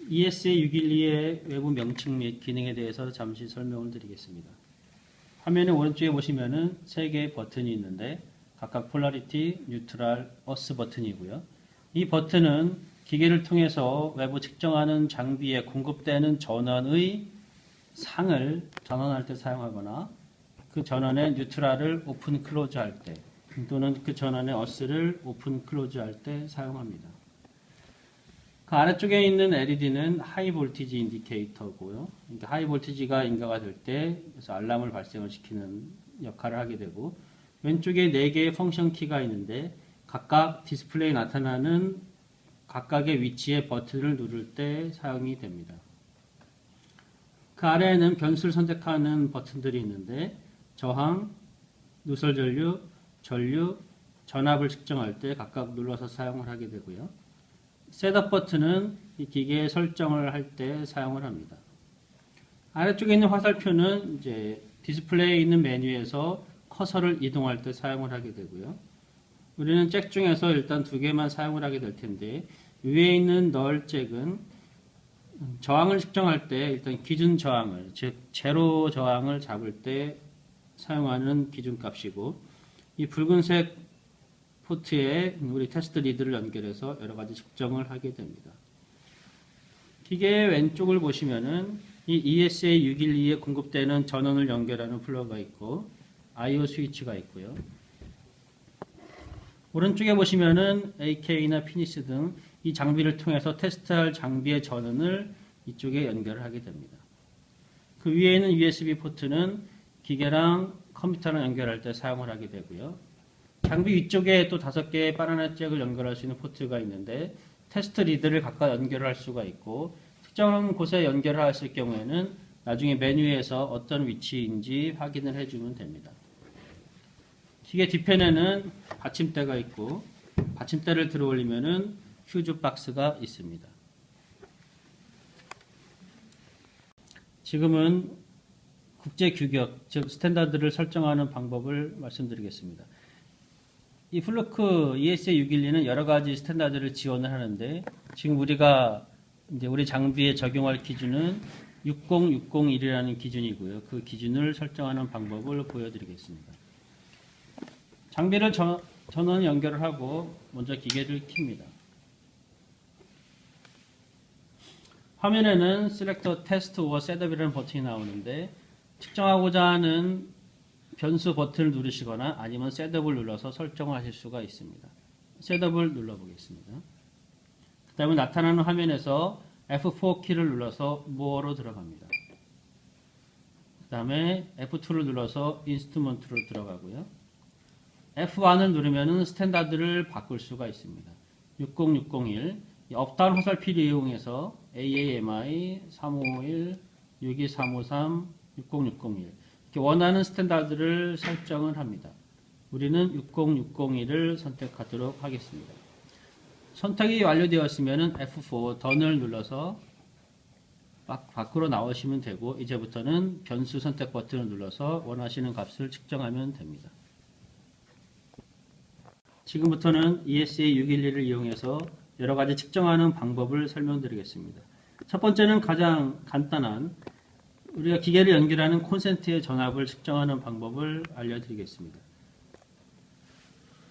ESA612의 외부 명칭 및 기능에 대해서 잠시 설명을 드리겠습니다. 화면의 오른쪽에 보시면은 3개의 버튼이 있는데 각각 폴라리티, 뉴트럴, 어스 버튼이고요. 이 버튼은 기계를 통해서 외부 측정하는 장비에 공급되는 전원의 상을 전원할 때 사용하거나 그 전원의 뉴트럴을 오픈 클로즈 할 때 또는 그 전원의 어스를 오픈 클로즈 할 때 사용합니다. 그 아래쪽에 있는 LED는 하이 볼티지 인디케이터고요. 그러니까 하이 볼티지가 인가가 될 때 그래서 알람을 발생을 시키는 역할을 하게 되고, 왼쪽에 4개의 펑션 키가 있는데 각각 디스플레이에 나타나는 각각의 위치의 버튼을 누를 때 사용이 됩니다. 그 아래에는 변수를 선택하는 버튼들이 있는데 저항, 누설 전류, 전류, 전압을 측정할 때 각각 눌러서 사용을 하게 되고요. 셋업 버튼은 이 기계의 설정을 할 때 사용을 합니다. 아래쪽에 있는 화살표는 이제 디스플레이에 있는 메뉴에서 커서를 이동할 때 사용을 하게 되고요. 우리는 잭 중에서 일단 2개만 사용을 하게 될 텐데, 위에 있는 널 잭은 저항을 측정할 때 일단 기준 저항을, 즉 제로 저항을 잡을 때 사용하는 기준값이고, 이 붉은색 포트에 우리 테스트 리드를 연결해서 여러 가지 측정을 하게 됩니다. 기계의 왼쪽을 보시면은 이 ESA612에 공급되는 전원을 연결하는 플러그가 있고 I/O 스위치가 있고요. 오른쪽에 보시면은 AK나 피니스 등 이 장비를 통해서 테스트할 장비의 전원을 이쪽에 연결을 하게 됩니다. 그 위에 있는 USB 포트는 기계랑 컴퓨터랑 연결할 때 사용을 하게 되고요. 장비 위쪽에 또 5개의 바나나 잭을 연결할 수 있는 포트가 있는데 테스트 리드를 각각 연결할 수가 있고, 특정한 곳에 연결을 했을 경우에는 나중에 메뉴에서 어떤 위치인지 확인을 해주면 됩니다. 기계 뒤편에는 받침대가 있고, 받침대를 들어 올리면은 퓨즈 박스가 있습니다. 지금은 국제 규격, 즉 스탠다드를 설정하는 방법을 말씀드리겠습니다. 이 플루크 ESA612는 여러 가지 스탠다드를 지원을 하는데, 지금 우리가 이제 우리 장비에 적용할 기준은 60601이라는 기준이고요. 그 기준을 설정하는 방법을 보여드리겠습니다. 장비를 전원 연결을 하고 먼저 기계를 킵니다. 화면에는 Select Test or Setup이라는 버튼이 나오는데, 측정하고자 하는 변수 버튼을 누르시거나 아니면 셋업을 눌러서 설정을 하실 수가 있습니다. 셋업을 눌러보겠습니다. 그 다음에 나타나는 화면에서 F4 키를 눌러서 More로 들어갑니다. 그 다음에 F2를 눌러서 인스트루먼트로 들어가고요. F1을 누르면 스탠다드를 바꿀 수가 있습니다. 60601, 업다운 화살표를 이용해서 AAMI 3551, 62353, 60601 원하는 스탠다드를 설정을 합니다. 우리는 60601을 선택하도록 하겠습니다. 선택이 완료되었으면 F4 던을 눌러서 밖으로 나오시면 되고, 이제부터는 변수 선택 버튼을 눌러서 원하시는 값을 측정하면 됩니다. 지금부터는 ESA612를 이용해서 여러 가지 측정하는 방법을 설명드리겠습니다. 첫 번째는 가장 간단한 우리가 기계를 연결하는 콘센트의 전압을 측정하는 방법을 알려드리겠습니다.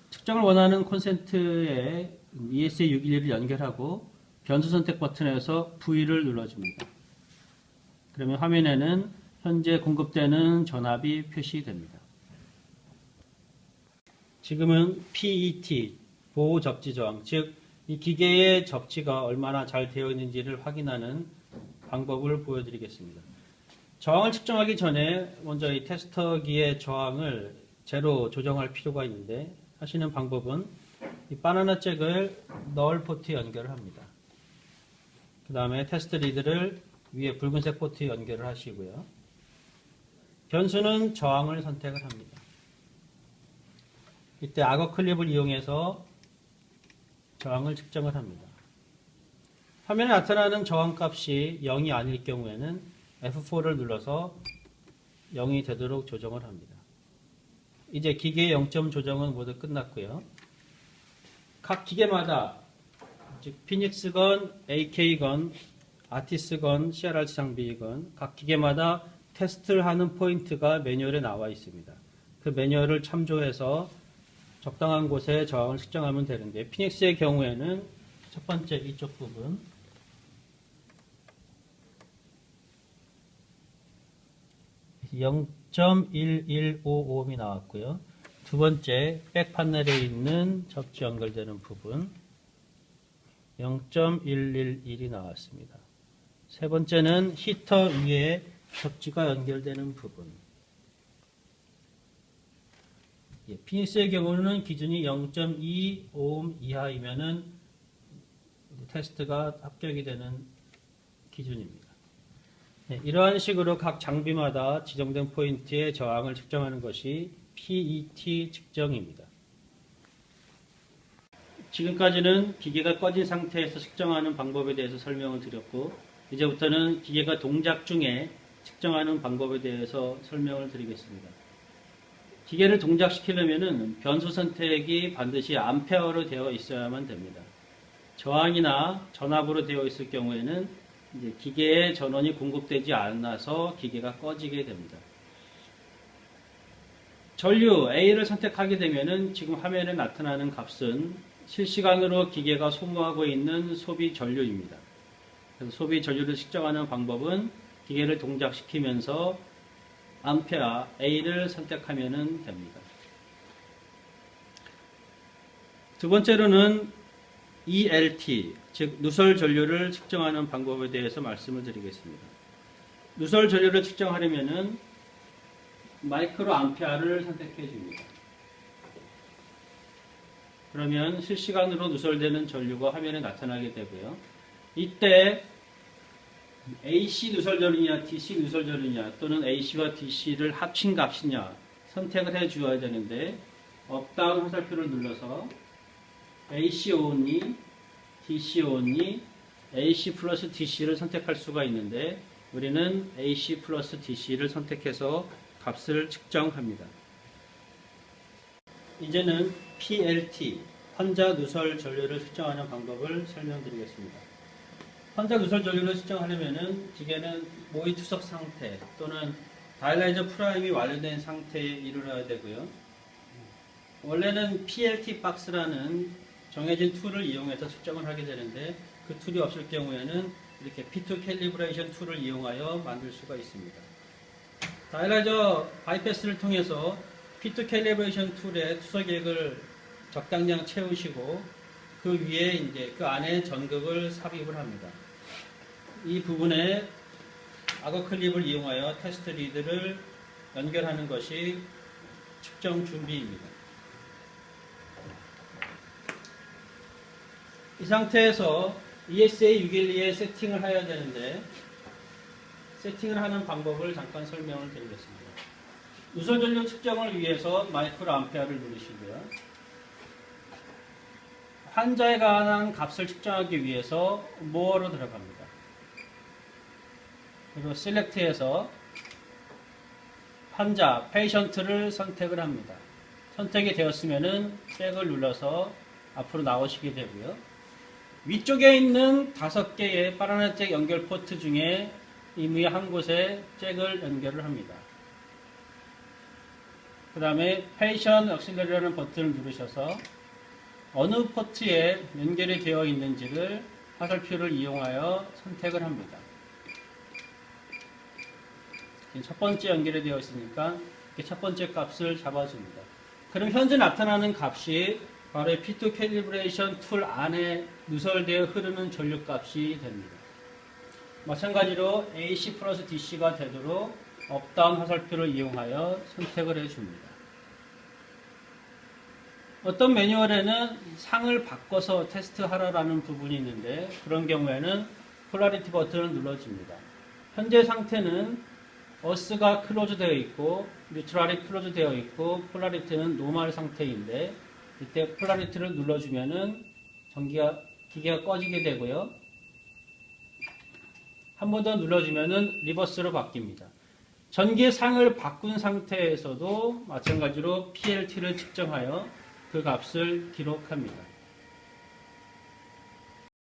측정을 원하는 콘센트에 ESA612를 연결하고 변수 선택 버튼에서 V를 눌러줍니다. 그러면 화면에는 현재 공급되는 전압이 표시됩니다. 지금은 PET, 보호 접지 저항, 즉 이 기계의 접지가 얼마나 잘 되어 있는지를 확인하는 방법을 보여드리겠습니다. 저항을 측정하기 전에 먼저 이 테스터기의 저항을 제로 조정할 필요가 있는데, 하시는 방법은 이 바나나 잭을 널 포트에 연결을 합니다. 그 다음에 테스트 리드를 위에 붉은색 포트에 연결을 하시고요. 변수는 저항을 선택을 합니다. 이때 악어 클립을 이용해서 저항을 측정을 합니다. 화면에 나타나는 저항값이 0이 아닐 경우에는 F4를 눌러서 0이 되도록 조정을 합니다. 이제 기계의 0점 조정은 모두 끝났고요. 각 기계마다 즉 피닉스건, AK건, 아티스건, CRRT 장비건 각 기계마다 테스트를 하는 포인트가 매뉴얼에 나와 있습니다. 그 매뉴얼을 참조해서 적당한 곳에 저항을 측정하면 되는데 피닉스의 경우에는 첫 번째 이쪽 부분 0.1155옴이 나왔고요. 두 번째 백 판넬에 있는 접지 연결되는 부분 0.111이 나왔습니다. 세 번째는 히터 위에 접지가 연결되는 부분. 피닉스의 경우는 기준이 0.25옴 이하이면은 테스트가 합격이 되는 기준입니다. 이러한 식으로 각 장비마다 지정된 포인트의 저항을 측정하는 것이 PET 측정입니다. 지금까지는 기계가 꺼진 상태에서 측정하는 방법에 대해서 설명을 드렸고 이제부터는 기계가 동작 중에 측정하는 방법에 대해서 설명을 드리겠습니다. 기계를 동작시키려면 변수 선택이 반드시 암페어로 되어 있어야만 됩니다. 저항이나 전압으로 되어 있을 경우에는 이제 기계에 전원이 공급되지 않아서 기계가 꺼지게 됩니다. 전류 A를 선택하게 되면은 지금 화면에 나타나는 값은 실시간으로 기계가 소모하고 있는 소비 전류입니다. 그래서 소비 전류를 측정하는 방법은 기계를 동작시키면서 암페어 A를 선택하면 됩니다. 두 번째로는 ELT, 즉 누설 전류를 측정하는 방법에 대해서 말씀을 드리겠습니다. 누설 전류를 측정하려면 마이크로 암페어를 선택해 줍니다. 그러면 실시간으로 누설되는 전류가 화면에 나타나게 되고요. 이때 AC 누설 전류냐 DC 누설 전류냐 또는 AC와 DC를 합친 값이냐 선택을 해 주어야 되는데 업다운 화살표를 눌러서 AC only, DC only, AC 플러스 DC를 선택할 수가 있는데 우리는 AC 플러스 DC를 선택해서 값을 측정합니다. 이제는 PLT, 환자 누설 전류를 측정하는 방법을 설명드리겠습니다. 환자 누설 전류를 측정하려면 기계는 모의 투석 상태 또는 다이라이저 프라임이 완료된 상태에 이르러야 되고요. 원래는 PLT 박스라는 정해진 툴을 이용해서 측정을 하게 되는데 그 툴이 없을 경우에는 이렇게 P2 캘리브레이션 툴을 이용하여 만들 수가 있습니다. 다이라이저 바이패스를 통해서 P2 캘리브레이션 툴의 투석액을 적당량 채우시고 그 위에 이제 그 안에 전극을 삽입을 합니다. 이 부분에 악어 클립을 이용하여 테스트 리드를 연결하는 것이 측정 준비입니다. 이 상태에서 ESA 612에 세팅을 해야 되는데 세팅을 하는 방법을 잠깐 설명을 드리겠습니다. 누설 전류 측정을 위해서 마이크로 암페어를 누르시고요. 환자에 관한 값을 측정하기 위해서 more로 들어갑니다. 그리고 select에서 환자, patient를 선택을 합니다. 선택이 되었으면은 백을 눌러서 앞으로 나오시게 되고요. 위쪽에 있는 5개의 파라넷 잭 연결 포트 중에 임의 한 곳에 잭을 연결을 합니다. 그 다음에 Patient Auxiliary라는 버튼을 누르셔서 어느 포트에 연결이 되어 있는지를 화살표를 이용하여 선택을 합니다. 첫 번째 연결이 되어 있으니까 첫 번째 값을 잡아줍니다. 그럼 현재 나타나는 값이 바로 P2 캘리브레이션 툴 안에 누설되어 흐르는 전류 값이 됩니다. 마찬가지로 AC 플러스 DC가 되도록 업다운 화살표를 이용하여 선택을 해줍니다. 어떤 매뉴얼에는 상을 바꿔서 테스트하라라는 부분이 있는데 그런 경우에는 폴라리티 버튼을 눌러줍니다. 현재 상태는 어스가 클로즈 되어 있고 뉴트럴이 클로즈 되어 있고 폴라리티는 노멀 상태인데 이때 폴라리티를 눌러주면은 기계가 꺼지게 되고요. 한 번 더 눌러주면은 리버스로 바뀝니다. 전기 상을 바꾼 상태에서도 마찬가지로 PLT를 측정하여 그 값을 기록합니다.